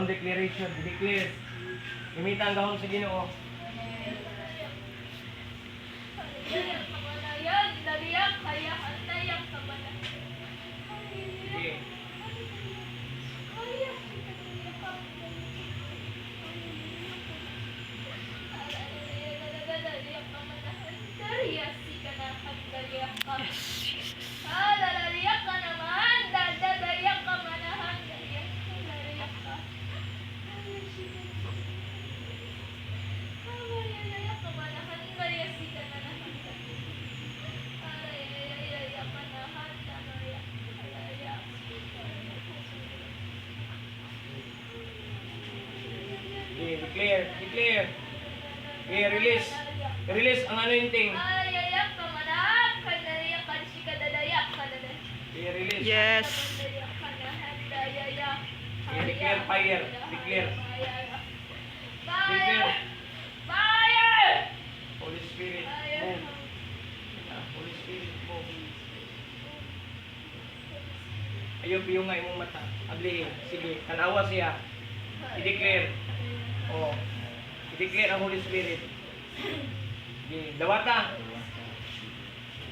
Gahon declaration, declare. Gamitan ang gahon sa Ginoo. Sige. Okay, declare, declare. Okay, release. Release ang anointing. Okay, release. Yes. Okay, declare fire. Declare. Declare. Holy Spirit, move. Holy Spirit, move. Ayaw biyong nga imong mata. Ablihin. Sige, tanawa siya. I-declare. Oh. I-declare ang Holy Spirit. Okay, dawata.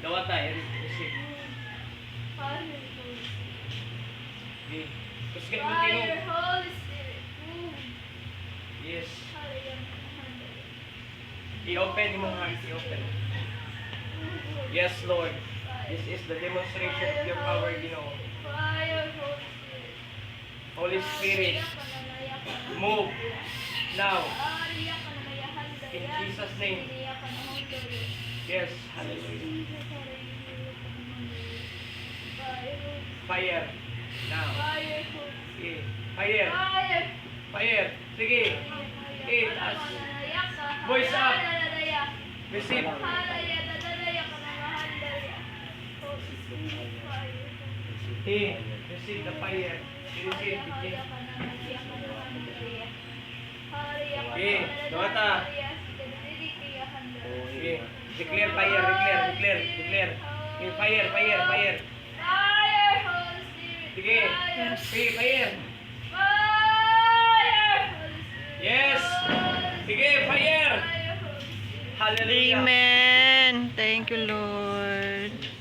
Dawata, i-receive. Okay. Tapos kayo magtinog. Yes. I-open imong heart. I-open. Yes, Lord. This is the demonstration of your power, Ginoo. Holy Spirit, move now. In Jesus' name. Yes, hallelujah. Fire. Now. Okay. Fire. Fire. Sige. Okay, taas. Voice up. Receive. Okay. Receive the fire. Receive. Okay. Dawata. Okay. Declare fire. Declare. Declare. Declare. Okay. Fire. Fire. Fire.